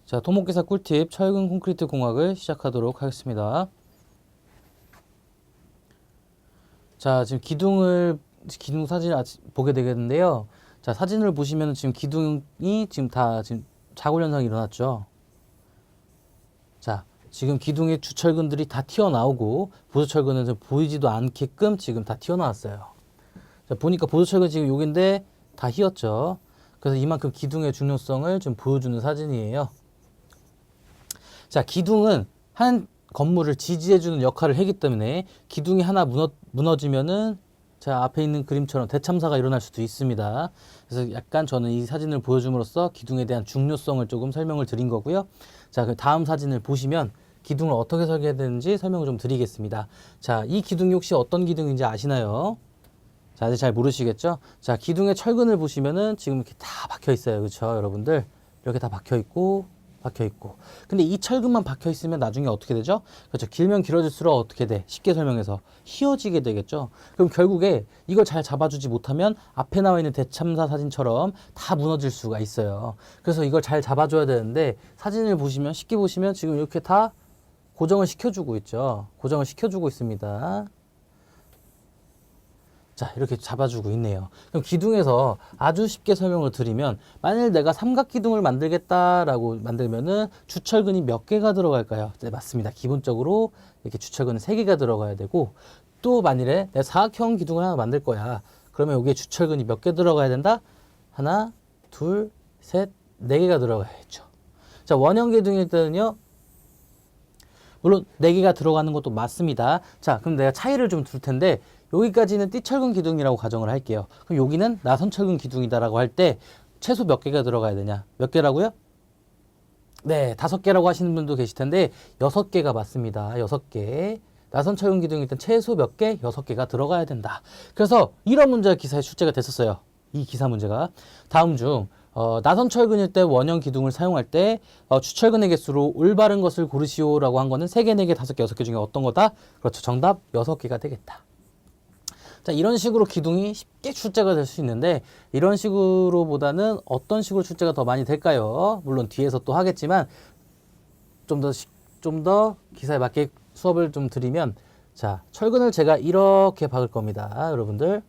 자, 토목기사 꿀팁 철근 콘크리트 공학을 시작하도록 하겠습니다. 자, 지금 기둥 사진을 보게 되겠는데요. 자, 사진을 보시면 지금 기둥이 지금 자골 현상이 일어났죠. 자, 지금 기둥의 주철근들이 다 튀어나오고 보조철근은 보이지도 않게끔 지금 다 튀어나왔어요. 자, 보니까 보조철근 지금 여기인데 다 휘었죠. 그래서 이만큼 기둥의 중요성을 좀 보여주는 사진이에요. 자, 기둥은 한 건물을 지지해주는 역할을 하기 때문에 기둥이 하나 무너지면은 자, 앞에 있는 그림처럼 대참사가 일어날 수도 있습니다. 그래서 약간 저는 이 사진을 보여줌으로써 기둥에 대한 중요성을 조금 설명을 드린 거고요. 자, 그 다음 사진을 보시면 기둥을 어떻게 설계해야 되는지 설명을 좀 드리겠습니다. 자, 이 기둥이 혹시 어떤 기둥인지 아시나요? 자, 아직 잘 모르시겠죠? 자, 기둥의 철근을 보시면은 지금 이렇게 다 박혀 있어요. 그렇죠, 여러분들? 이렇게 다 박혀 있고 근데 이 철근만 박혀 있으면 나중에 어떻게 되죠? 그렇죠. 길면 길어질수록 어떻게 돼? 쉽게 설명해서 휘어지게 되겠죠. 그럼 결국에 이걸 잘 잡아주지 못하면 앞에 나와 있는 대참사 사진처럼 다 무너질 수가 있어요. 그래서 이걸 잘 잡아줘야 되는데 사진을 보시면 쉽게 보시면 지금 이렇게 다 고정을 시켜주고 있죠. 고정을 시켜주고 있습니다. 자, 이렇게 잡아주고 있네요. 그럼 기둥에서 아주 쉽게 설명을 드리면 만일 내가 삼각기둥을 만들겠다라고 만들면은 주철근이 몇 개가 들어갈까요? 네, 맞습니다. 기본적으로 이렇게 주철근은 3개가 들어가야 되고 또 만일에 내가 사각형 기둥을 하나 만들 거야. 그러면 여기에 주철근이 몇 개 들어가야 된다? 하나, 둘, 셋, 4개가 들어가야겠죠. 자, 원형 기둥일 때는요. 물론 4개가 들어가는 것도 맞습니다. 자, 그럼 내가 차이를 좀 둘 텐데 여기까지는 띠철근 기둥이라고 가정을 할게요. 그럼 여기는 나선철근 기둥이다라고 할 때 최소 몇 개가 들어가야 되냐? 몇 개라고요? 네, 5개라고 하시는 분도 계실 텐데 6개가 맞습니다. 6개. 나선철근 기둥일 땐 최소 몇 개? 6개가 들어가야 된다. 그래서 이런 문제가 기사에 출제가 됐었어요. 이 기사 문제가. 다음 중 나선철근일 때 원형 기둥을 사용할 때 주철근의 개수로 올바른 것을 고르시오라고 한 거는 3개, 4개, 5개, 6개 중에 어떤 거다? 그렇죠. 정답 6개가 되겠다. 자, 이런 식으로 기둥이 쉽게 출제가 될 수 있는데 이런 식으로보다는 어떤 식으로 출제가 더 많이 될까요? 물론 뒤에서 또 하겠지만 좀 더 기사에 맞게 수업을 좀 드리면 자, 철근을 제가 이렇게 박을 겁니다. 여러분들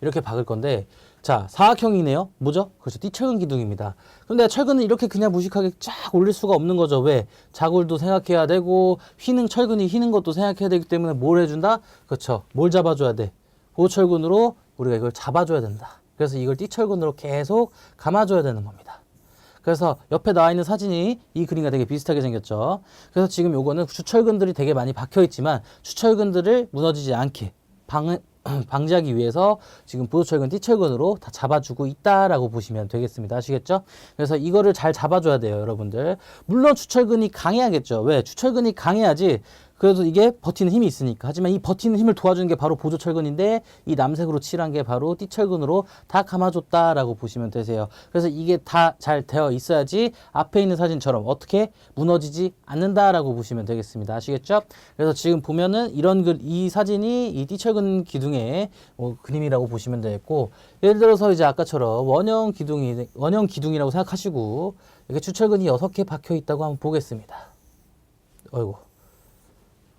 이렇게 박을 건데 자, 사각형이네요. 뭐죠? 그렇죠. 띠철근 기둥입니다. 근데 철근은 이렇게 그냥 무식하게 쫙 올릴 수가 없는 거죠. 왜? 자골도 생각해야 되고 철근이 휘는 것도 생각해야 되기 때문에 뭘 해준다? 그렇죠. 뭘 잡아줘야 돼? 보철근으로 우리가 이걸 잡아줘야 된다. 그래서 이걸 띠철근으로 계속 감아줘야 되는 겁니다. 그래서 옆에 나와 있는 사진이 이 그림과 되게 비슷하게 생겼죠. 그래서 지금 요거는 주철근들이 되게 많이 박혀 있지만 주철근들을 무너지지 않게 방지하기 위해서 지금 보조철근, 띠철근으로 다 잡아주고 있다라고 보시면 되겠습니다. 아시겠죠? 그래서 이거를 잘 잡아줘야 돼요, 여러분들. 물론 주철근이 강해야겠죠. 왜? 주철근이 강해야지. 그래도 이게 버티는 힘이 있으니까. 하지만 이 버티는 힘을 도와주는 게 바로 보조철근인데 이 남색으로 칠한 게 바로 띠철근으로 다 감아줬다라고 보시면 되세요. 그래서 이게 다 잘 되어 있어야지 앞에 있는 사진처럼 어떻게 무너지지 않는다라고 보시면 되겠습니다. 아시겠죠? 그래서 지금 보면은 이 사진이 이 띠철근 기둥의 그림이라고 보시면 되겠고 예를 들어서 이제 아까처럼 원형 기둥이라고 생각하시고 이렇게 주철근이 6개 박혀 있다고 한번 보겠습니다. 어이구.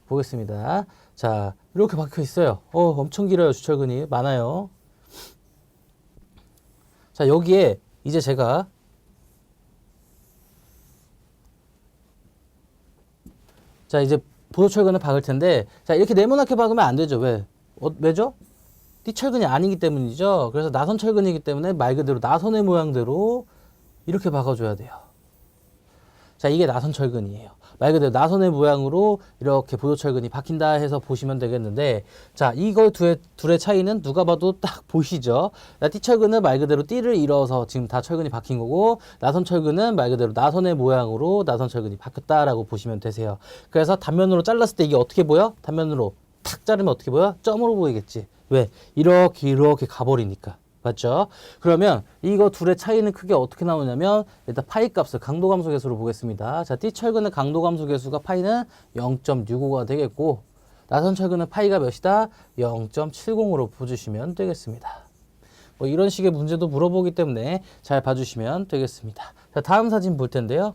보겠습니다. 자, 이렇게 박혀 있어요. 엄청 길어요. 주철근이 많아요. 자, 여기에 이제 제가 자, 이제 보조철근을 박을 텐데 자, 이렇게 네모나게 박으면 안 되죠. 왜? 왜죠? 띠철근이 아니기 때문이죠. 그래서 나선철근이기 때문에 말 그대로 나선의 모양대로 이렇게 박아줘야 돼요. 자, 이게 나선철근이에요. 말 그대로 나선의 모양으로 이렇게 보조철근이 박힌다 해서 보시면 되겠는데 자, 이거 둘의 차이는 누가 봐도 딱 보이시죠? 띠철근은 말 그대로 띠를 이어서 지금 다 철근이 박힌 거고 나선철근은 말 그대로 나선의 모양으로 나선철근이 박혔다라고 보시면 되세요. 그래서 단면으로 잘랐을 때 이게 어떻게 보여? 단면으로 탁 자르면 어떻게 보여? 점으로 보이겠지. 왜? 이렇게 가버리니까. 맞죠? 그러면 이거 둘의 차이는 크게 어떻게 나오냐면 일단 파이 값을 강도감소 계수로 보겠습니다. 자, 띠철근의 강도감소 계수가 파이는 0.65가 되겠고 나선 철근의 파이가 몇이다? 0.70으로 보주시면 되겠습니다. 뭐 이런 식의 문제도 물어보기 때문에 잘 봐주시면 되겠습니다. 자, 다음 사진 볼 텐데요.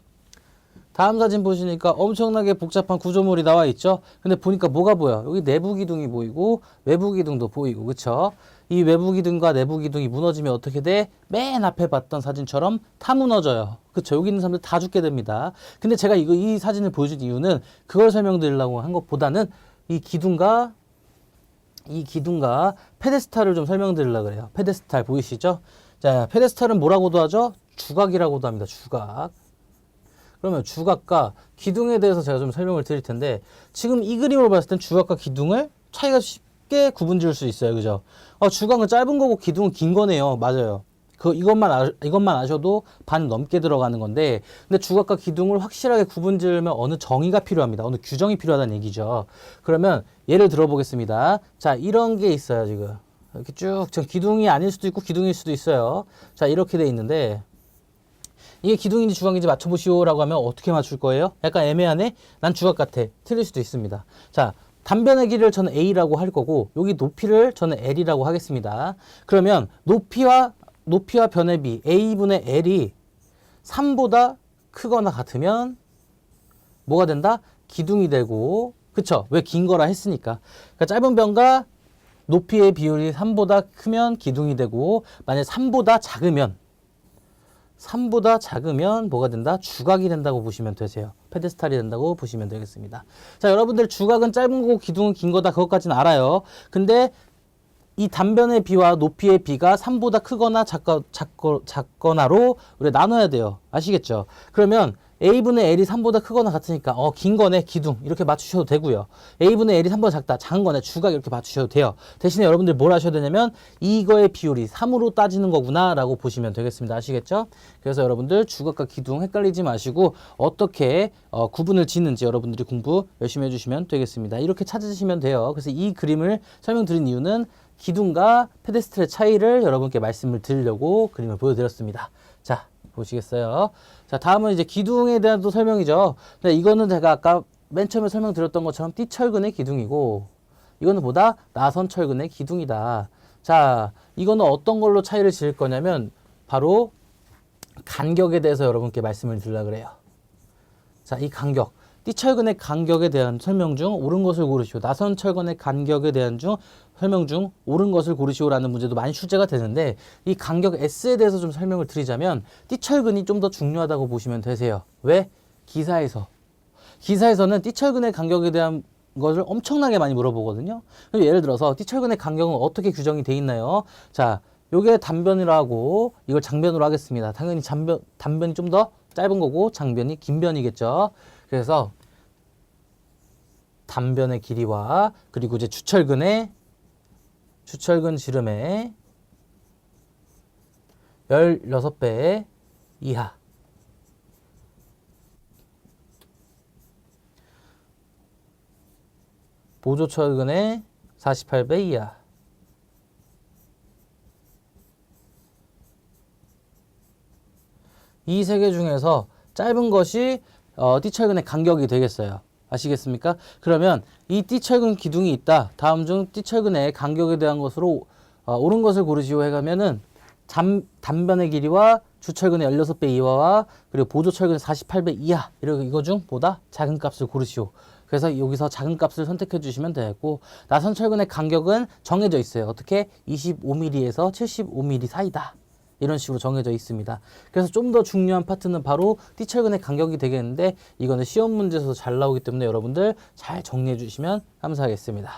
다음 사진 보시니까 엄청나게 복잡한 구조물이 나와 있죠. 근데 보니까 뭐가 보여? 여기 내부 기둥이 보이고 외부 기둥도 보이고, 그쵸? 이 외부 기둥과 내부 기둥이 무너지면 어떻게 돼? 맨 앞에 봤던 사진처럼 다 무너져요. 그쵸? 여기 있는 사람들 다 죽게 됩니다. 근데 제가 이 사진을 보여준 이유는 그걸 설명드리려고 한 것보다는 이 기둥과 페데스탈을 좀 설명드리려고 그래요. 페데스탈 보이시죠? 자, 페데스탈은 뭐라고도 하죠? 주각이라고도 합니다. 주각. 그러면 주각과 기둥에 대해서 제가 좀 설명을 드릴 텐데, 지금 이 그림으로 봤을 땐 주각과 기둥을 차이가 쉽게 구분 지을 수 있어요. 그죠? 주각은 짧은 거고 기둥은 긴 거네요. 맞아요. 이것만 아셔도 반 넘게 들어가는 건데, 근데 주각과 기둥을 확실하게 구분 지으려면 어느 정의가 필요합니다. 어느 규정이 필요하다는 얘기죠. 그러면 예를 들어 보겠습니다. 자, 이런 게 있어요. 지금 이렇게 쭉 기둥이 아닐 수도 있고 기둥일 수도 있어요. 자, 이렇게 돼 있는데, 이게 기둥인지 주각인지 맞춰보시오 라고 하면 어떻게 맞출 거예요? 약간 애매하네? 난 주각 같아. 틀릴 수도 있습니다. 자, 단변의 길이를 저는 A라고 할 거고, 여기 높이를 저는 L이라고 하겠습니다. 그러면 높이와 변의 비 A분의 L이 3보다 크거나 같으면 뭐가 된다? 기둥이 되고, 그쵸? 왜 긴 거라 했으니까. 그러니까 짧은 변과 높이의 비율이 3보다 크면 기둥이 되고, 만약 3보다 작으면 뭐가 된다? 주각이 된다고 보시면 되세요. 페데스탈이 된다고 보시면 되겠습니다. 자, 여러분들 주각은 짧은 거고 기둥은 긴 거다. 그것까지는 알아요. 근데 이 단변의 비와 높이의 비가 3보다 크거나 작거나로 우리 나눠야 돼요. 아시겠죠? 그러면 A분의 L이 3보다 크거나 같으니까 긴 거네 기둥 이렇게 맞추셔도 되고요. A분의 L이 3보다 작다 작은 거네 주각 이렇게 맞추셔도 돼요. 대신에 여러분들 뭘 하셔야 되냐면 이거의 비율이 3으로 따지는 거구나 라고 보시면 되겠습니다. 아시겠죠? 그래서 여러분들 주각과 기둥 헷갈리지 마시고 어떻게 구분을 짓는지 여러분들이 공부 열심히 해주시면 되겠습니다. 이렇게 찾으시면 돼요. 그래서 이 그림을 설명드린 이유는 기둥과 페데스탈의 차이를 여러분께 말씀을 드리려고 그림을 보여드렸습니다. 자, 보시겠어요? 자, 다음은 이제 기둥에 대한 또 설명이죠. 근데 이거는 제가 아까 맨 처음에 설명드렸던 것처럼 띠철근의 기둥이고, 이거는 보다 나선철근의 기둥이다. 자, 이거는 어떤 걸로 차이를 지을 거냐면 바로 간격에 대해서 여러분께 말씀을 드리려고 그래요. 자, 이 간격. 띠철근의 간격에 대한 설명 중 옳은 것을 고르시오. 나선철근의 간격에 대한 설명 중 옳은 것을 고르시오라는 문제도 많이 출제가 되는데, 이 간격 S에 대해서 좀 설명을 드리자면 띠철근이 좀 더 중요하다고 보시면 되세요. 왜? 기사에서는 띠철근의 간격에 대한 것을 엄청나게 많이 물어보거든요. 예를 들어서 띠철근의 간격은 어떻게 규정이 돼 있나요? 자, 요게 단변이라고 하고 이걸 장변으로 하겠습니다. 당연히 단변이 좀 더 짧은 거고 장변이 긴 변이겠죠. 그래서 단변의 길이와 그리고 이제 주철근 지름의 16배 이하, 보조철근의 48배 이하, 이 세 개 중에서 짧은 것이 띠철근의 간격이 되겠어요. 아시겠습니까? 그러면 이 띠철근 기둥이 있다. 다음 중 띠철근의 간격에 대한 것으로 옳은 것을 고르시오 해가면은 단변의 길이와 주철근의 16배 이하와 그리고 보조철근의 48배 이하, 이거 중 보다 작은 값을 고르시오. 그래서 여기서 작은 값을 선택해 주시면 되겠고, 나선철근의 간격은 정해져 있어요. 어떻게? 25mm에서 75mm 사이다. 이런 식으로 정해져 있습니다. 그래서 좀 더 중요한 파트는 바로 띠철근의 간격이 되겠는데, 이거는 시험 문제에서 잘 나오기 때문에 여러분들 잘 정리해 주시면 감사하겠습니다.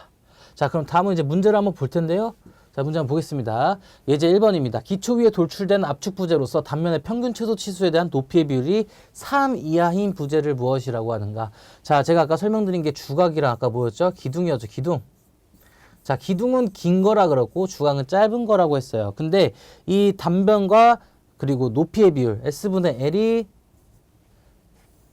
자, 그럼 다음은 이제 문제를 한번 볼 텐데요. 자, 문제 한번 보겠습니다. 예제 1번입니다. 기초 위에 돌출된 압축 부재로서 단면의 평균 최소 치수에 대한 높이의 비율이 3 이하인 부재를 무엇이라고 하는가? 자, 제가 아까 설명드린 게 주각이랑 아까 뭐였죠? 기둥이었죠, 기둥. 자, 기둥은 긴 거라 그랬고 주각은 짧은 거라고 했어요. 근데 이 단변과 그리고 높이의 비율 S분의 L이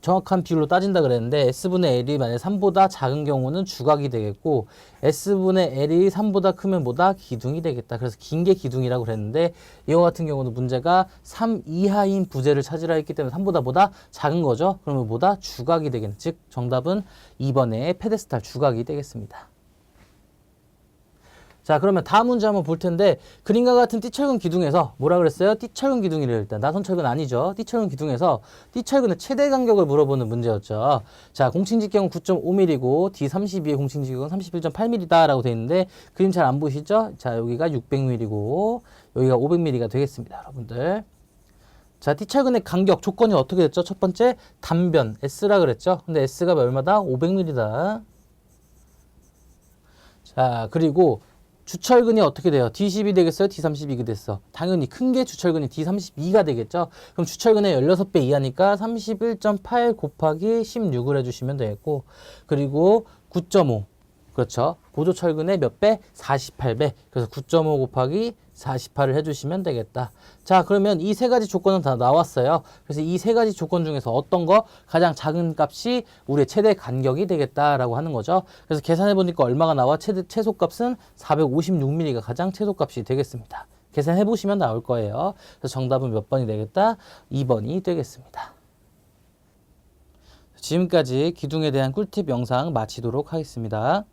정확한 비율로 따진다 그랬는데 S분의 L이 만약 3보다 작은 경우는 주각이 되겠고 S분의 L이 3보다 크면 뭐다? 기둥이 되겠다. 그래서 긴 게 기둥이라고 그랬는데 이와 같은 경우는 문제가 3 이하인 부재를 찾으라 했기 때문에 3보다 보다 작은 거죠. 그러면 뭐다? 주각이 되겠네. 즉 정답은 2번의 페데스탈 주각이 되겠습니다. 자, 그러면 다음 문제 한번 볼 텐데 그림과 같은 띠철근 기둥에서 뭐라 그랬어요? 띠철근 기둥이래요. 일단 나선철근 아니죠. 띠철근 기둥에서 띠철근의 최대 간격을 물어보는 문제였죠. 자, 공칭직경은 9.5mm고 D32의 공칭직경은 31.8mm다 라고 되어 있는데 그림 잘 안 보이시죠? 자, 여기가 600mm고 여기가 500mm가 되겠습니다. 여러분들. 자, 띠철근의 간격 조건이 어떻게 됐죠? 첫 번째 단변 S라 그랬죠. 근데 S가 얼마다? 500mm다. 자, 그리고 주철근이 어떻게 돼요? D12 되겠어요? D32가 됐어. 당연히 큰 게 주철근이 D32가 되겠죠? 그럼 주철근의 16배 이하니까 31.8 곱하기 16을 해주시면 되겠고, 그리고 9.5. 그렇죠. 보조철근의 몇 배? 48배. 그래서 9.5 곱하기 48을 해주시면 되겠다. 자, 그러면 이 세 가지 조건은 다 나왔어요. 그래서 이 세 가지 조건 중에서 어떤 거 가장 작은 값이 우리의 최대 간격이 되겠다라고 하는 거죠. 그래서 계산해 보니까 얼마가 나와? 최소값은 456mm가 가장 최소값이 되겠습니다. 계산해 보시면 나올 거예요. 그래서 정답은 몇 번이 되겠다? 2번이 되겠습니다. 지금까지 기둥에 대한 꿀팁 영상 마치도록 하겠습니다.